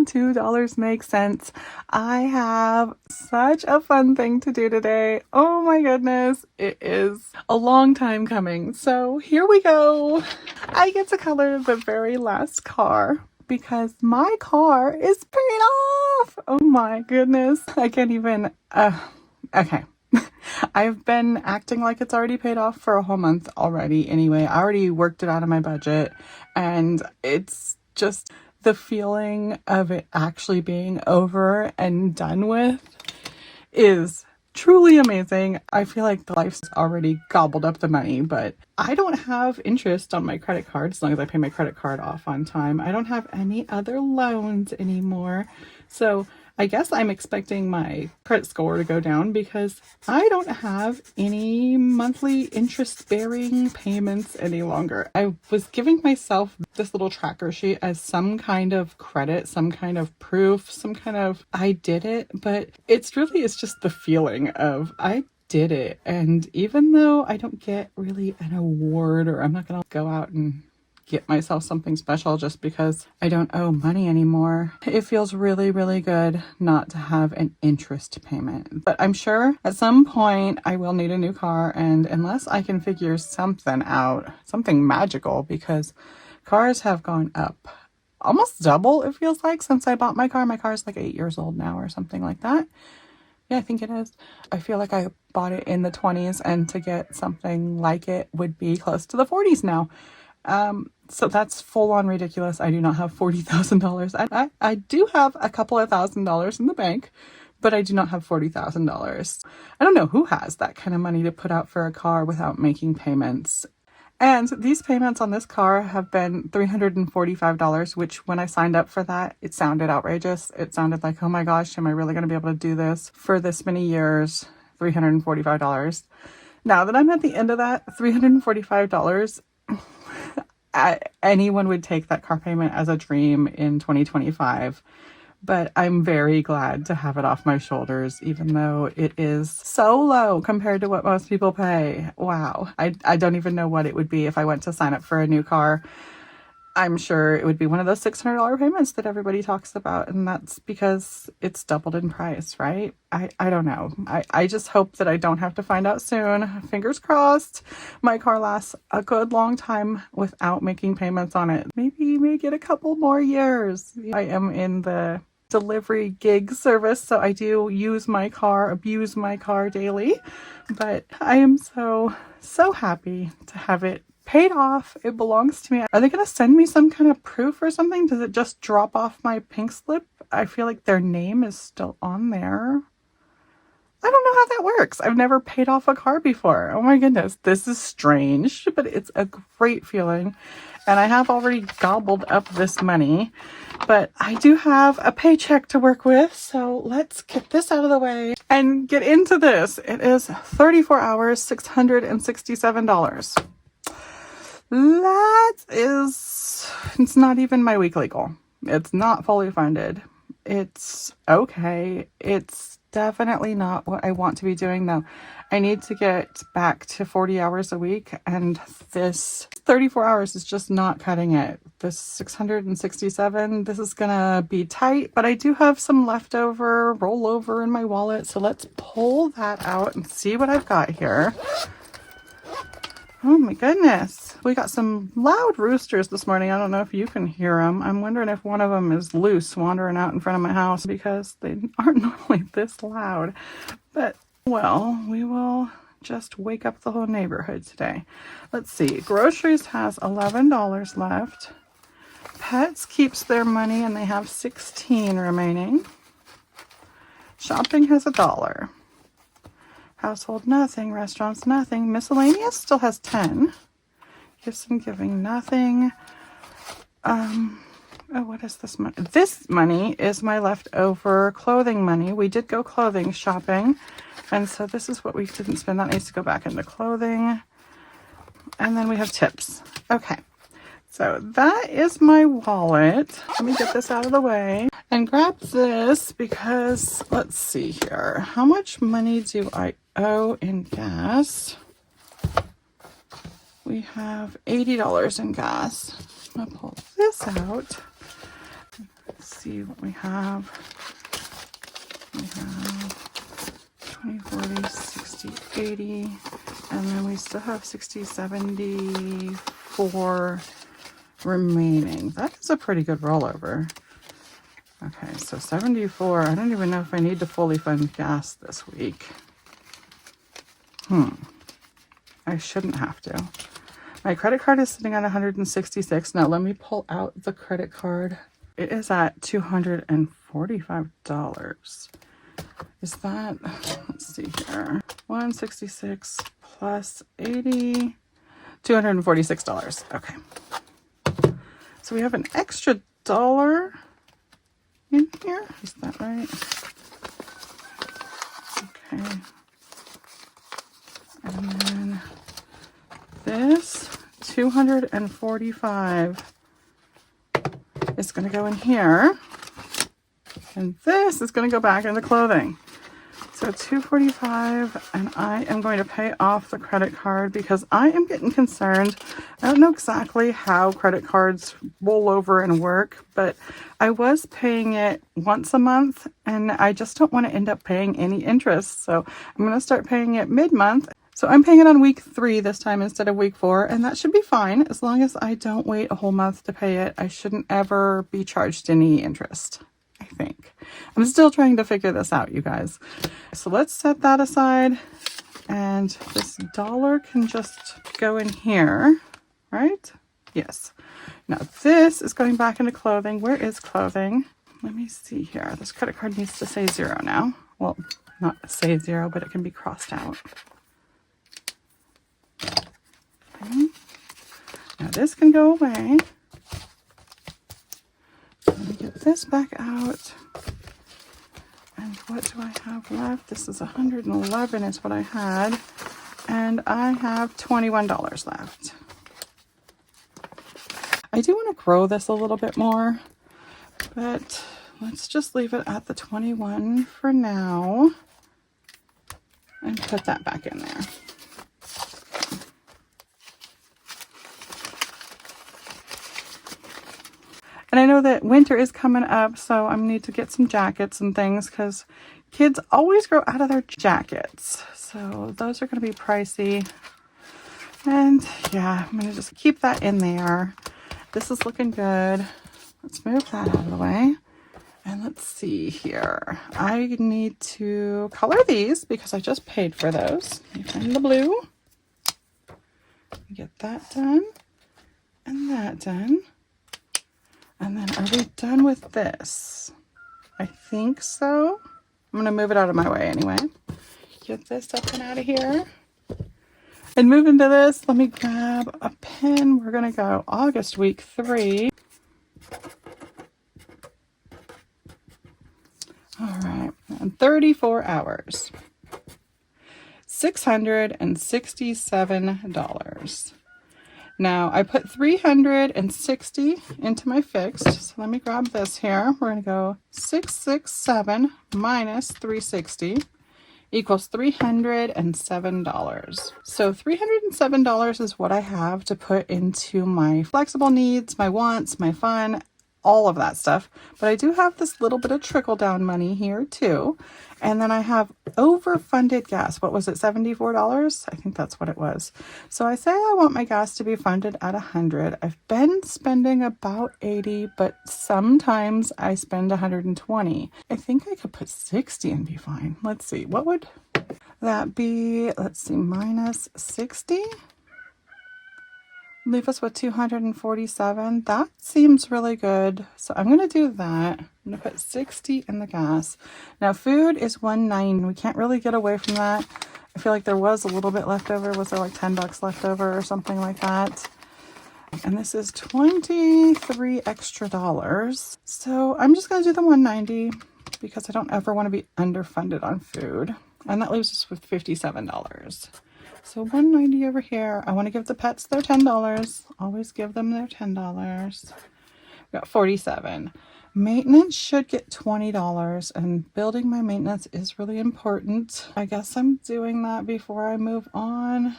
$2 makes sense. I have such a fun thing to do today. Oh my goodness. It is a long time coming. So here we go. I get to color the very last car because my car is paid off. Oh my goodness. I can't even, okay. I've been acting like it's already paid off for a whole month already. Anyway, I already worked it out of my budget, and it's just the feeling of it actually being over and done with is truly amazing. I feel like the life's already gobbled up the money, but I don't have interest on my credit card as long as I pay my credit card off on time. I don't have any other loans anymore. So I guess I'm expecting my credit score to go down because I don't have any monthly interest-bearing payments any longer. I was giving myself this little tracker sheet as some kind of credit, some kind of proof, some kind of I did it, but it's just the feeling of I did it. And even though I don't get really an award, or I'm not gonna go out and get myself something special just because I don't owe money anymore, it feels really, really good not to have an interest payment. But I'm sure at some point I will need a new car, and unless I can figure something out, something magical, because cars have gone up almost double, it feels like, since I bought my car. My car is like 8 years old now or something like that. Yeah, I think it is. I feel like I bought it in the 20s, and to get something like it would be close to the 40s now. So that's full on ridiculous. I do not have $40,000. I do have a couple of $1,000s in the bank, but I do not have $40,000. I don't know who has that kind of money to put out for a car without making payments. And these payments on this car have been $345, which when I signed up for that, it sounded outrageous. It sounded like, oh my gosh, am I really going to be able to do this for this many years? $345. Now that I'm at the end of that, $345, anyone would take that car payment as a dream in 2025. But I'm very glad to have it off my shoulders, even though it is so low compared to what most people pay. Wow. I don't even know what it would be if I went to sign up for a new car. I'm sure it would be one of those $600 payments that everybody talks about, and that's because it's doubled in price, right? I don't know. I just hope that I don't have to find out soon. Fingers crossed. My car lasts a good long time without making payments on it. Maybe may get a couple more years. I am in the delivery gig service, so I do abuse my car daily, but I am so happy to have it paid off. It belongs to me. Are they going to send me some kind of proof or something? Does it just drop off my pink slip? I feel like their name is still on there. I don't know how that works. I've never paid off a car before. Oh my goodness. This is strange, but it's a great feeling. And I have already gobbled up this money, but I do have a paycheck to work with. So let's get this out of the way and get into this. It is 34 hours, $667. It's not even my weekly goal. It's not fully funded. It's okay. It's definitely not what I want to be doing though. I need to get back to 40 hours a week, and this 34 hours is just not cutting it. This 667, this is gonna be tight, but I do have some leftover rollover in my wallet. So let's pull that out and see what I've got here. Oh my goodness. We got some loud roosters this morning. I don't know if you can hear them. I'm wondering if one of them is loose wandering out in front of my house because they aren't normally this loud. But, well, we will just wake up the whole neighborhood today. Let's see. Groceries has $11 left. Pets keeps their money and they have $16 remaining. Shopping has $1. Household, nothing. Restaurants, nothing. Miscellaneous still has 10. Gifts and giving, nothing. Oh, what is this money? This money is my leftover clothing money. We did go clothing shopping, and so this is what we didn't spend. That needs to go back into clothing. And then we have tips. Okay. So that is my wallet. Let me get this out of the way and grab this because let's see here. How much money do I owe in gas? We have $80 in gas. I'm gonna pull this out. Let's see what we have. We have 20, 40, 60, 80, and then we still have 60, 74 remaining. That is a pretty good rollover. Okay, so 74. I don't even know if I need to fully fund gas this week. I shouldn't have to. My credit card is sitting at 166. Now let me pull out the credit card. It is at $245. Is that, let's see here, 166 plus 80, $246. Okay. So we have an extra dollar in here. Is that right? Okay. And then this 245 is going to go in here. And this is going to go back into clothing. So 245, and I am going to pay off the credit card because I am getting concerned. I don't know exactly how credit cards roll over and work, but I was paying it once a month and I just don't want to end up paying any interest. So I'm going to start paying it mid-month. So I'm paying it on week 3 this time instead of week 4, and that should be fine as long as I don't wait a whole month to pay it. I shouldn't ever be charged any interest, I think. I'm still trying to figure this out, you guys. So let's set that aside, and this dollar can just go in here, right? Yes. Now this is going back into clothing. Where is clothing? Let me see here. This credit card needs to say 0 now. Well, not say 0, but it can be crossed out. Okay. Now this can go away. Let me get this back out. And what do I have left? This is 111 is what I had. And I have $21 left. I do want to grow this a little bit more, but let's just leave it at the 21 for now and put that back in there. And I know that winter is coming up, so I need to get some jackets and things because kids always grow out of their jackets. So those are going to be pricey. And yeah, I'm going to just keep that in there. This is looking good. Let's move that out of the way. And let's see here. I need to color these because I just paid for those. Let me find the blue. Get that done. And that done. And then are we done with this? I think so. I'm going to move it out of my way anyway. Get this up and out of here. And move into this. Let me grab a pen. We're going to go August week 3. All right. And 34 hours. $667. Now I put 360 into my fixed. So let me grab this here. We're going to go 667 minus 360 equals $307. So $307 is what I have to put into my flexible needs, my wants, my fun, all of that stuff. But I do have this little bit of trickle down money here too. And then I have overfunded gas. What was it, $74? I think that's what it was. So I say I want my gas to be funded at 100. I've been spending about 80, but sometimes I spend 120. I think I could put 60 and be fine. Let's see, what would that be? Let's see, minus 60. Leave us with 247. That seems really good. So I'm going to do that. I'm going to put 60 in the gas. Now food is $1.09. We can't really get away from that. I feel like there was a little bit left over. Was there like $10 left over or something like that? And this is 23 extra dollars. So I'm just going to do the $190 because I don't ever want to be underfunded on food. And that leaves us with $57. So $190 over here. I want to give the pets their $10. Always give them their $10. We got $47. Maintenance should get $20, and building my maintenance is really important. I guess I'm doing that before I move on.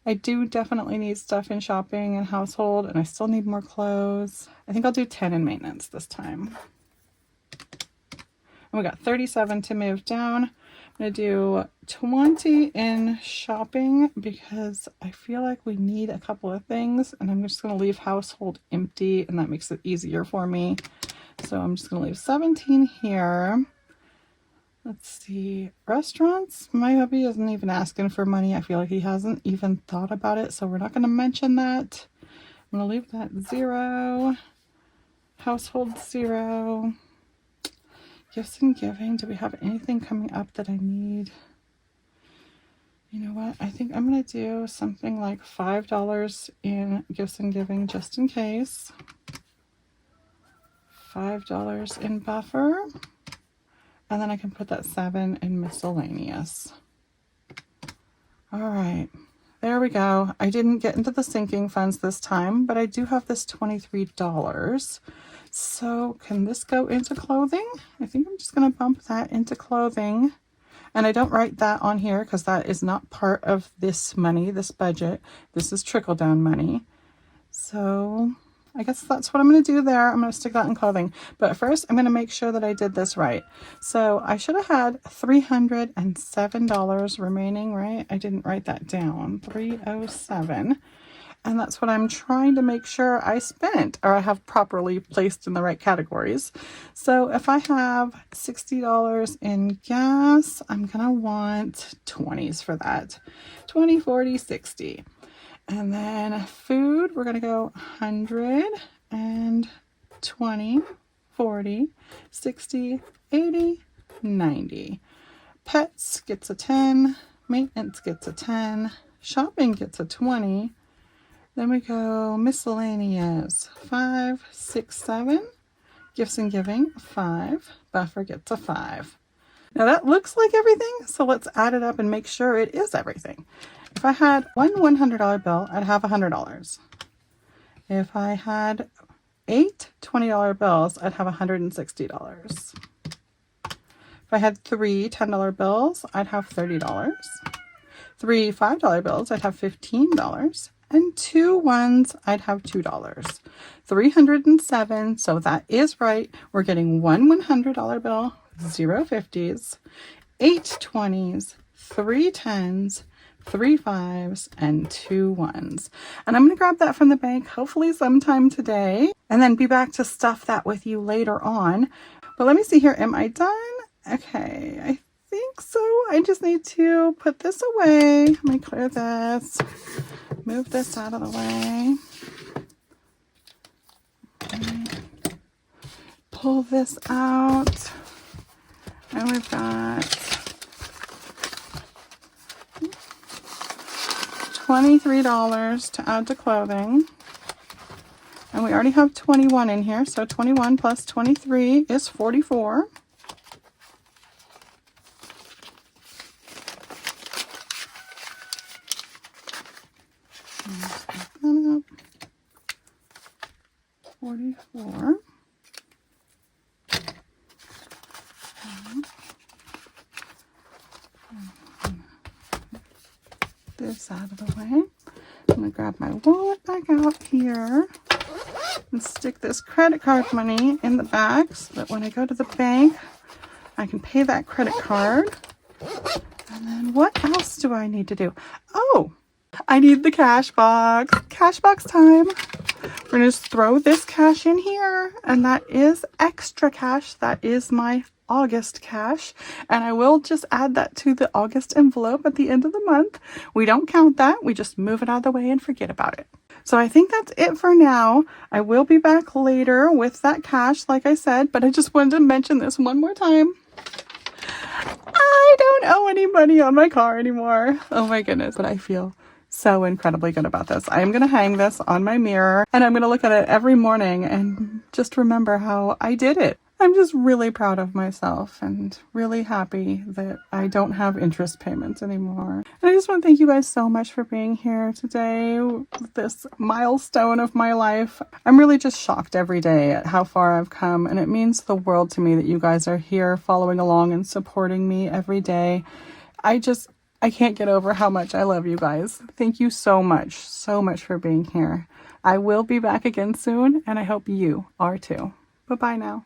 I do definitely need stuff in shopping and household, and I still need more clothes. I think I'll do 10 in maintenance this time. And we got 37 to move down. I'm going to do 20 in shopping because I feel like we need a couple of things, and I'm just going to leave household empty, and that makes it easier for me. So I'm just going to leave 17 here. Let's see, restaurants. My hubby isn't even asking for money. I feel like he hasn't even thought about it, so we're not going to mention that. I'm going to leave that 0. Household 0. Gifts and giving. Do we have anything coming up that I need? You know what? I think I'm going to do something like $5 in gifts and giving just in case. $5 in buffer. And then I can put that 7 in miscellaneous. All right, there we go. I didn't get into the sinking funds this time, but I do have this $23. So can this go into clothing? I think I'm just going to bump that into clothing. And I don't write that on here because that is not part of this money, this budget. This is trickle down money. So I guess that's what I'm going to do there. I'm going to stick that in clothing. But first, I'm going to make sure that I did this right. So I should have had $307 remaining, right? I didn't write that down. 307. And that's what I'm trying to make sure I spent, or I have properly placed in the right categories. So if I have $60 in gas, I'm going to want 20s for that. 20, 40, 60. And then food, we're going to go 100 and 20, 40, 60, 80, 90. Pets gets a 10. Maintenance gets a 10. Shopping gets a 20. Then we go miscellaneous, 5, 6, 7. Gifts and giving, 5. Buffer gets a 5. Now that looks like everything, so let's add it up and make sure it is everything. If I had one $100 bill, I'd have $100. If I had 8 $20 bills, I'd have $160. If I had 3 $10 bills, I'd have $30. 3 $5 bills, I'd have $15. And 2 ones, I'd have $2. 307, so that is right. We're getting 1 $100 bill, 0 50s, 8 20s, 3 10s, 3 5s, and 2 1s. And I'm going to grab that from the bank, hopefully sometime today, and then be back to stuff that with you later on. But let me see here. Am I done? Okay, I think so. I just need to put this away. Let me clear this. Move this out of the way. Pull this out. And we've got $23 to add to clothing. And we already have 21 in here, so 21 plus 23 is 44. Let's back that up. 44. This out of the way. I'm going to grab my wallet back out here and stick this credit card money in the bag so that when I go to the bank, I can pay that credit card. And then what else do I need to do? Oh, I need the cash box. Cash box time. We're going to just throw this cash in here, and that is extra cash. That is my August cash, and I will just add that to the August envelope at the end of the month. We don't count that. We just move it out of the way and forget about it. So I think that's it for now. I will be back later with that cash, like I said, but I just wanted to mention this one more time. I don't owe any money on my car anymore. Oh my goodness, but I feel so incredibly good about this. I am going to hang this on my mirror, and I'm going to look at it every morning and just remember how I did it. I'm just really proud of myself and really happy that I don't have interest payments anymore. And I just want to thank you guys so much for being here today, this milestone of my life. I'm really just shocked every day at how far I've come, and it means the world to me that you guys are here following along and supporting me every day. I can't get over how much I love you guys. Thank you so much for being here. I will be back again soon, and I hope you are too. Bye-bye now.